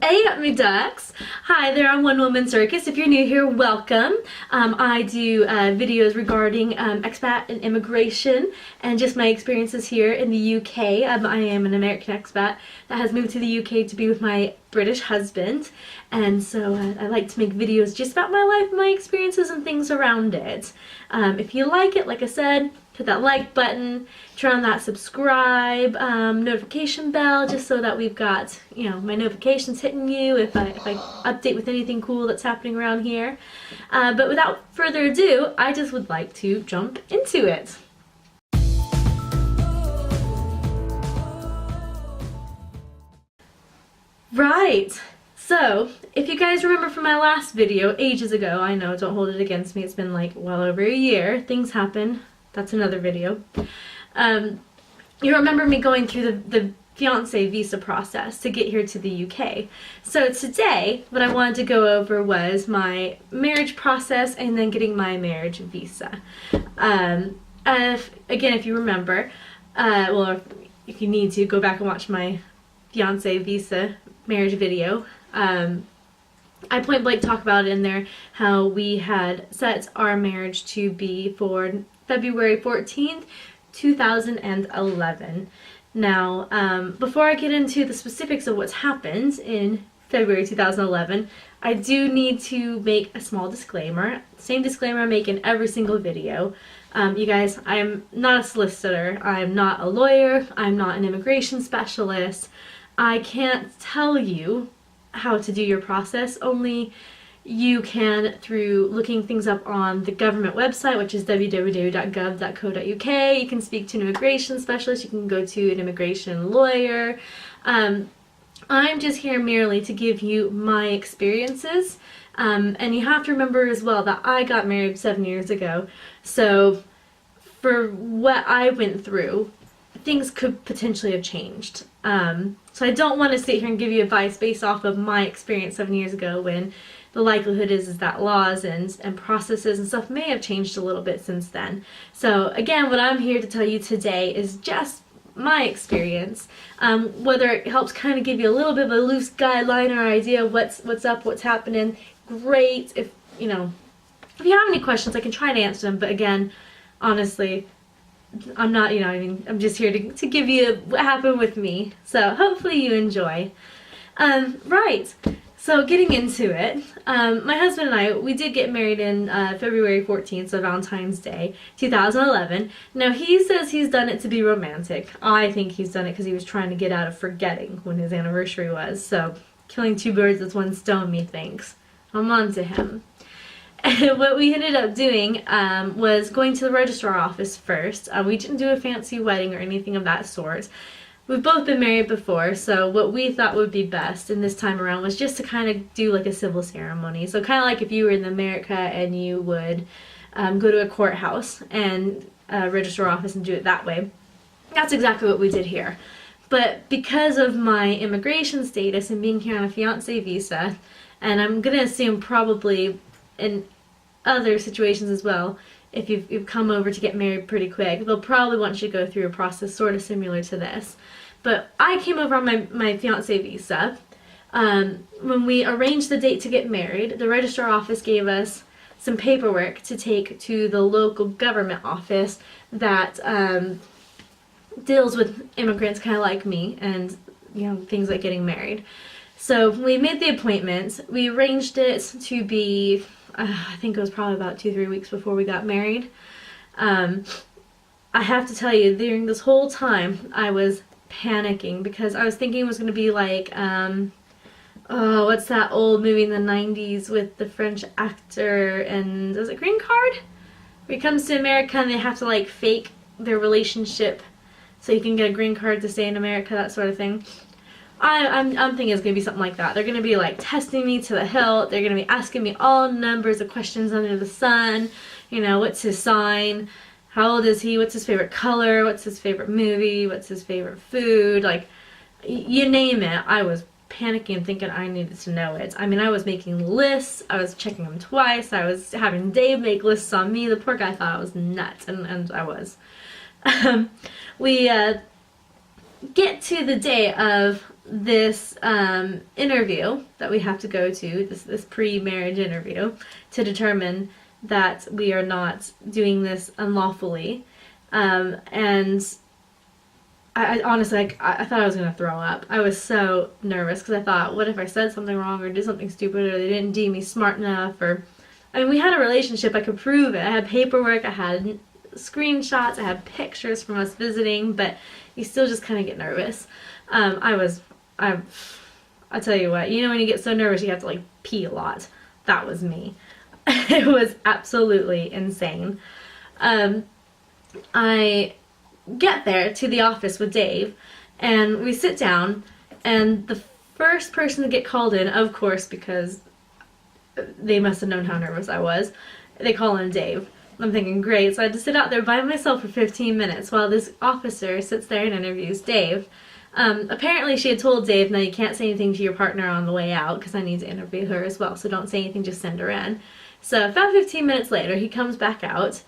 Hey me ducks! Hi there on One Woman Circus. If you're new here, welcome. I do videos regarding expat and immigration and just my experiences here in the UK. I am an American expat that has moved to the UK to be with my British husband, and so I like to make videos just about my life, my experiences, and things around it. If you like it, like I said, hit that like button, turn on that subscribe notification bell, just so that we've got, you know, my notifications hitting you if I update with anything cool that's happening around here. But without further ado, I just would like to jump into it. Right, so if you guys remember from my last video ages ago, I know, don't hold it against me, it's been like well over a year, things happen. That's another video. You remember me going through the fiancé visa process to get here to the UK. So today, what I wanted to go over was my marriage process and then getting my marriage visa. Again, if you remember, well, if you need to, go back and watch my fiancé visa marriage video. I point blank talk about it in there, how we had set our marriage to be for February 14th, 2011. Now, before I get into the specifics of what's happened in February 2011, I do need to make a small disclaimer. Same disclaimer I make in every single video. You guys, I'm not a solicitor, I'm not a lawyer, I'm not an immigration specialist. I can't tell you how to do your process, only you can through looking things up on the government website, which is www.gov.co.uk. You can speak to an immigration specialist, you can go to an immigration lawyer. I'm just here merely to give you my experiences. And you have to remember as well that I got married 7 years ago. So for what I went through, things could potentially have changed. So I don't want to sit here and give you advice based off of my experience 7 years ago, when the likelihood is that laws and processes and stuff may have changed a little bit since then. So again, what I'm here to tell you today is just my experience. Whether it helps kind of give you a little bit of a loose guideline or idea of what's up, what's happening, great. If you have any questions, I can try to answer them. But again, honestly, I'm not, I'm just here to give you what happened with me. So hopefully you enjoy. Right. So getting into it, my husband and I, we did get married in February 14th, so Valentine's Day, 2011. Now he says he's done it to be romantic. I think he's done it because he was trying to get out of forgetting when his anniversary was. So killing two birds with one stone, methinks. I'm on to him. And what we ended up doing was going to the registrar office first. We didn't do a fancy wedding or anything of that sort. We've both been married before, so what we thought would be best in this time around was just to kind of do like a civil ceremony. So kind of like if you were in America and you would go to a courthouse and registrar office and do it that way. That's exactly what we did here. But because of my immigration status and being here on a fiancé visa, and I'm going to assume probably in other situations as well, if you've come over to get married pretty quick, they'll probably want you to go through a process sort of similar to this. But I came over on my fiancé visa. When we arranged the date to get married, the registrar office gave us some paperwork to take to the local government office that deals with immigrants kind of like me and things like getting married. So we made the appointment. We arranged it to be, I think it was probably about 2-3 weeks before we got married. I have to tell you, during this whole time, I was panicking because I was thinking it was going to be like, oh, what's that old movie in the 90s with the French actor and, was it Green Card? Where he comes to America and they have to like fake their relationship so you can get a green card to stay in America, that sort of thing. I'm thinking it's going to be something like that. They're going to be like testing me to the hilt. They're going to be asking me all numbers of questions under the sun. What's his sign? How old is he? What's his favorite color? What's his favorite movie? What's his favorite food? Like, you name it. I was panicking, thinking I needed to know it. I mean, I was making lists. I was checking them twice. I was having Dave make lists on me. The poor guy thought I was nuts, and I was. We get to the day of this interview that we have to go to, this pre-marriage interview, to determine that we are not doing this unlawfully. And I honestly, I thought I was going to throw up. I was so nervous because I thought, what if I said something wrong or did something stupid or they didn't deem me smart enough? Or, I mean, we had a relationship. I could prove it. I had paperwork. I had screenshots. I had pictures from us visiting, but you still just kind of get nervous. I tell you what, when you get so nervous you have to like pee a lot. That was me. It was absolutely insane. I get there to the office with Dave, and we sit down, and the first person to get called in, of course, because they must have known how nervous I was, they call in Dave. I'm thinking, great, so I had to sit out there by myself for 15 minutes while this officer sits there and interviews Dave. Apparently she had told Dave, no, you can't say anything to your partner on the way out because I need to interview her as well, so don't say anything, just send her in. So about 15 minutes later, he comes back out,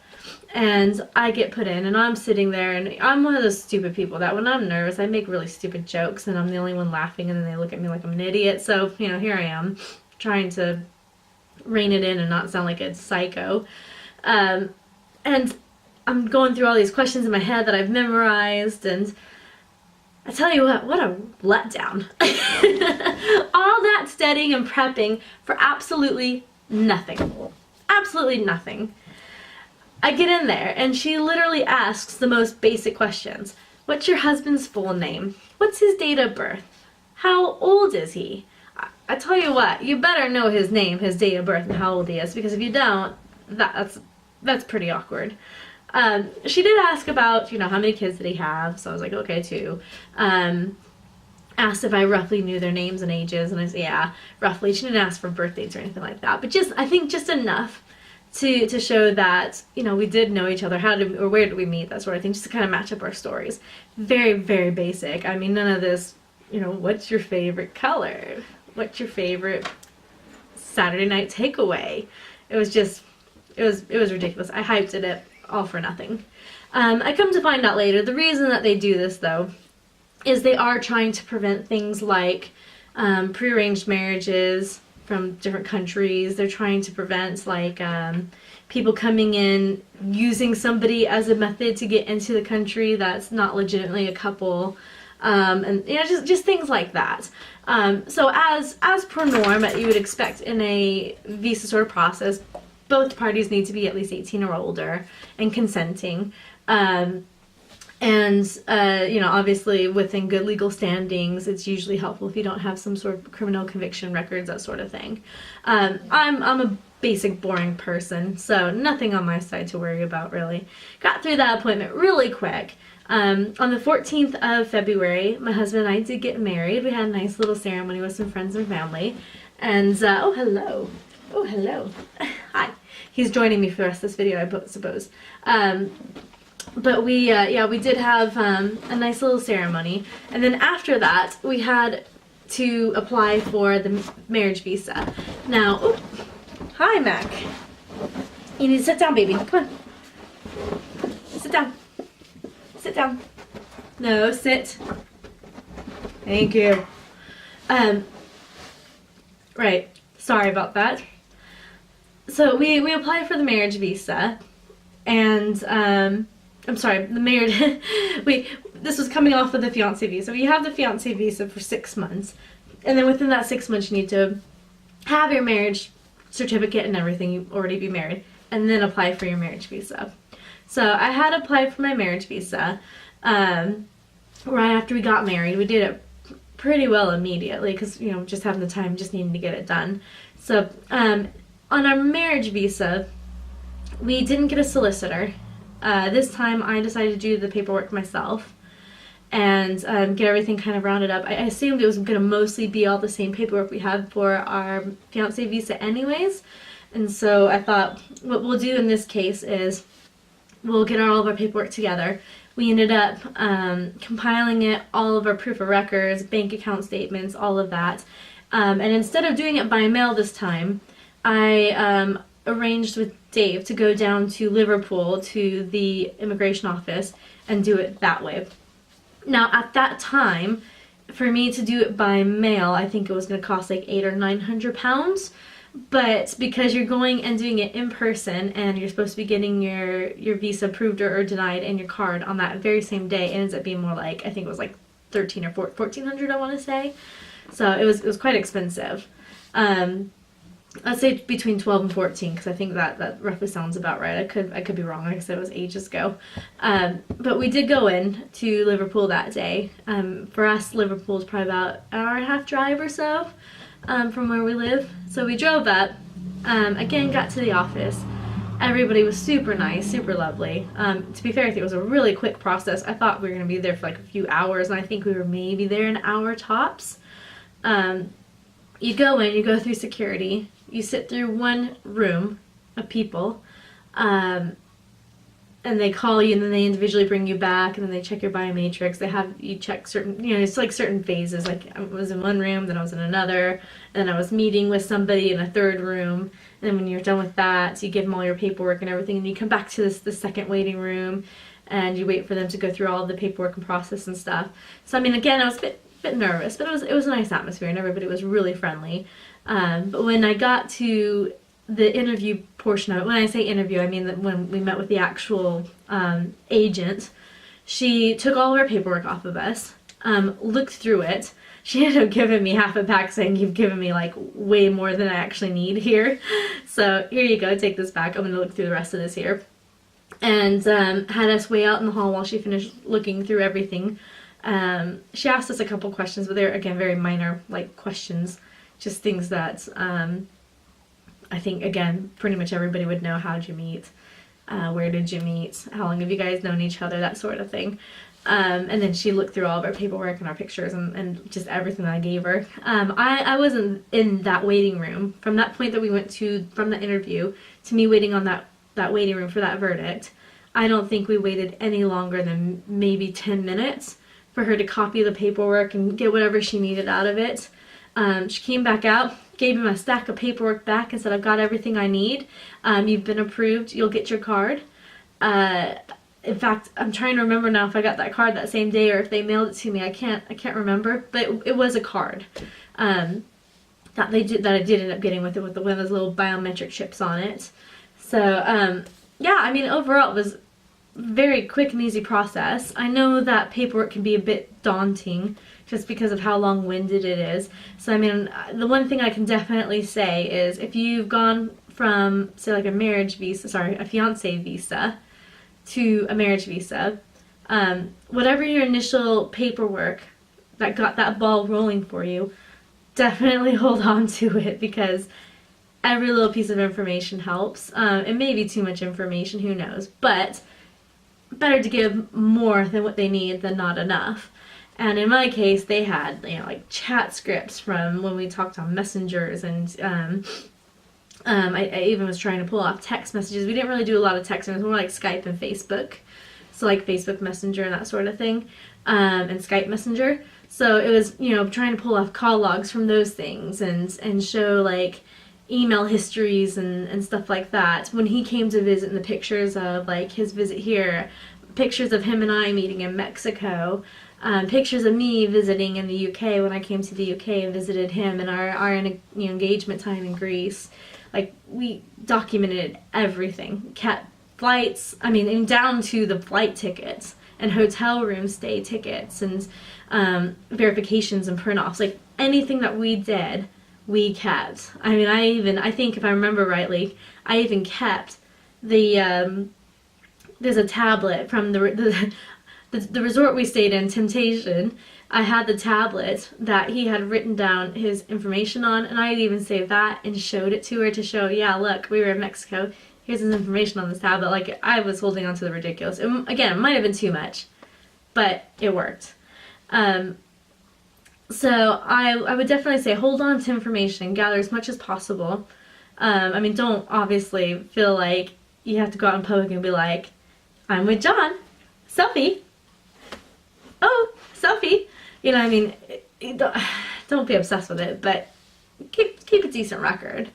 and I get put in, and I'm sitting there, and I'm one of those stupid people that when I'm nervous, I make really stupid jokes, and I'm the only one laughing, and then they look at me like I'm an idiot. So, here I am, trying to rein it in and not sound like a psycho. And I'm going through all these questions in my head that I've memorized, and I tell you what a letdown. All that studying and prepping for absolutely nothing. Absolutely nothing. I get in there, and she literally asks the most basic questions. What's your husband's full name? What's his date of birth? How old is he? I tell you what, you better know his name, his date of birth, and how old he is, because if you don't, that's pretty awkward. She did ask about, how many kids did he have, so I was like, okay, 2. Asked if I roughly knew their names and ages, and I said, yeah, roughly. She didn't ask for birth dates or anything like that, but I think just enough to show that, we did know each other, where did we meet, that sort of thing, just to kind of match up our stories. Very, very basic. I mean, none of this, what's your favorite color? What's your favorite Saturday night takeaway? It was ridiculous. I hyped it up all for nothing. I come to find out later, the reason that they do this, though, is they are trying to prevent things like prearranged marriages from different countries. They're trying to prevent like people coming in using somebody as a method to get into the country that's not legitimately a couple, and just things like that. So as per norm that you would expect in a visa sort of process, both parties need to be at least 18 or older and consenting. Obviously within good legal standings, it's usually helpful if you don't have some sort of criminal conviction records, that sort of thing. I'm a basic, boring person, so nothing on my side to worry about, really. Got through that appointment really quick. On the 14th of February, my husband and I did get married. We had a nice little ceremony with some friends and family. And, oh, hello. Oh, hello. Hi. He's joining me for the rest of this video, I suppose. But we did have a nice little ceremony. And then after that, we had to apply for the marriage visa. Now, oh, hi, Mac. You need to sit down, baby. Come on. Sit down. Sit down. No, sit. Thank you. Right. Sorry about that. So we applied for the marriage visa, and I'm sorry, the marriage. This was coming off of the fiancé visa. So you have the fiancé visa for 6 months, and then within that 6 months, you need to have your marriage certificate and everything. You already be married, and then apply for your marriage visa. So I had applied for my marriage visa right after we got married. We did it pretty well immediately because just having the time, just needing to get it done. So on our marriage visa, we didn't get a solicitor. This time I decided to do the paperwork myself and get everything kind of rounded up. I assumed it was going to mostly be all the same paperwork we had for our fiancé visa anyways. And so I thought what we'll do in this case is we'll get all of our paperwork together. We ended up compiling it, all of our proof of records, bank account statements, all of that. And instead of doing it by mail this time, I arranged with Dave to go down to Liverpool to the immigration office and do it that way. Now, at that time, for me to do it by mail, I think it was going to cost like £800 or £900. But because you're going and doing it in person and you're supposed to be getting your visa approved or denied and your card on that very same day, it ends up being more like, I think it was like 13 or 1400, I want to say. So it was quite expensive. I'd say between 12 and 14, because I think that roughly sounds about right. I could be wrong. Like I said, it was ages ago. But we did go in to Liverpool that day. For us, Liverpool is probably about an hour and a half drive or so from where we live. So we drove up. Again, got to the office. Everybody was super nice, super lovely. To be fair, I think it was a really quick process. I thought we were going to be there for like a few hours, and I think we were maybe there an hour tops. You go in, you go through security, you sit through one room of people, and they call you, and then they individually bring you back, and then they check your biometrics. They have you check certain, it's like certain phases. Like I was in one room, then I was in another, and then I was meeting with somebody in a third room. And then when you're done with that, you give them all your paperwork and everything, and you come back to the second waiting room, and you wait for them to go through all the paperwork and process and stuff. So I mean, again, I was a bit nervous, but it was a nice atmosphere, and everybody was really friendly. But when I got to the interview portion of it, when I say interview, I mean that when we met with the actual agent, she took all of our paperwork off of us, looked through it. She ended up giving me half a pack, saying, "You've given me like way more than I actually need here. So here you go, take this back. I'm going to look through the rest of this here." And had us way out in the hall while she finished looking through everything. She asked us a couple questions, but they're, again, very minor, like, questions. Just things that I think, again, pretty much everybody would know. How'd you meet? Where did you meet? How long have you guys known each other? That sort of thing. And then she looked through all of our paperwork and our pictures and just everything that I gave her. I wasn't in that waiting room. From that point that we went to, from the interview, to me waiting on that waiting room for that verdict, I don't think we waited any longer than maybe 10 minutes for her to copy the paperwork and get whatever she needed out of it. She came back out, gave him a stack of paperwork back and said, "I've got everything I need. You've been approved. You'll get your card." In fact, I'm trying to remember now if I got that card that same day or if they mailed it to me. I can't remember, but it was a card that I did end up getting with it, with one of those little biometric chips on it. So yeah, I mean, overall it was very quick and easy process. I know that paperwork can be a bit daunting just because of how long-winded it is. So I mean, the one thing I can definitely say is if you've gone from, say, like a fiancé visa to a marriage visa, whatever your initial paperwork that got that ball rolling for you, definitely hold on to it, because every little piece of information helps. It may be too much information, who knows, but better to give more than what they need than not enough. And in my case, they had, like chat scripts from when we talked on messengers, and I even was trying to pull off text messages. We didn't really do a lot of texting. It was more like Skype and Facebook. So like Facebook Messenger and that sort of thing, and Skype Messenger. So it was, trying to pull off call logs from those things and show like email histories and stuff like that. When he came to visit, and the pictures of like his visit here, pictures of him and I meeting in Mexico, pictures of me visiting in the UK when I came to the UK and visited him, and our engagement time in Greece. Like, we documented everything, kept flights, even down to the flight tickets and hotel room stay tickets and verifications and print-offs. Like, anything that we did, we kept. I think if I remember rightly, I even kept the, there's a tablet from the resort we stayed in, Temptation. I had the tablet that he had written down his information on, and I had even saved that and showed it to her to show, yeah, look, we were in Mexico. Here's his information on this tablet. Like, I was holding on to the ridiculous. Again, it might have been too much, but it worked. So I would definitely say hold on to information, gather as much as possible. Don't obviously feel like you have to go out in public and be like, "I'm with John, selfie. Oh, selfie." Don't be obsessed with it, but keep a decent record.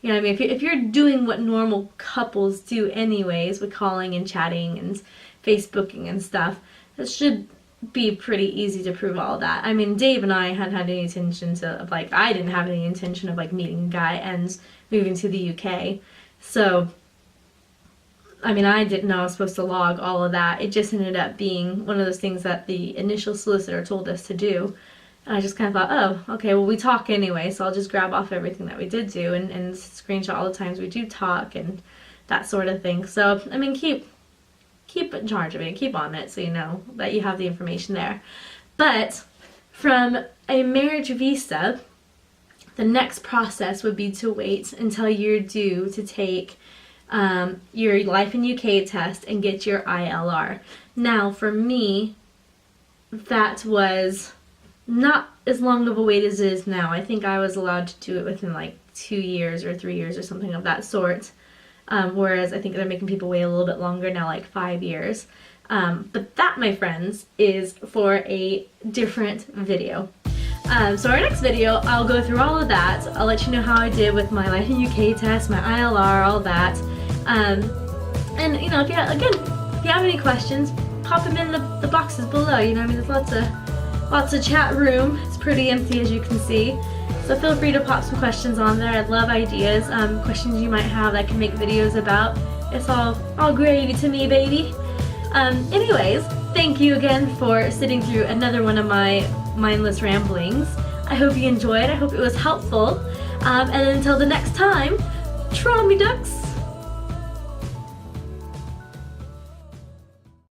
If you're doing what normal couples do anyways, with calling and chatting and Facebooking and stuff, that should be pretty easy to prove all that. I mean, Dave and I hadn't had any intention of like, I didn't have any intention of like meeting a guy and moving to the UK. So, I mean, I didn't know I was supposed to log all of that. It just ended up being one of those things that the initial solicitor told us to do. And I just kind of thought, oh, okay, well, we talk anyway, so I'll just grab off everything that we did do and screenshot all the times we do talk and that sort of thing. So, I mean, keep in charge of it, keep on it, so you know that you have the information there. But from a marriage visa, the next process would be to wait until you're due to take your Life in UK test and get your ILR. Now, for me, that was not as long of a wait as it is now. I think I was allowed to do it within like 2 years or 3 years or something of that sort. Whereas I think they're making people wait a little bit longer now, like 5 years. But that, my friends, is for a different video. So our next video, I'll go through all of that. I'll let you know how I did with my Life in UK test, my ILR, all that. And you know, if you have any questions, pop them in the boxes below. You know, I mean, there's lots of chat room. It's pretty empty, as you can see. So feel free to pop some questions on there. I'd love ideas, questions you might have that I can make videos about. It's all gravy to me, baby. Anyways, thank you again for sitting through another one of my mindless ramblings. I hope you enjoyed. I hope it was helpful. And until the next time, traw me ducks.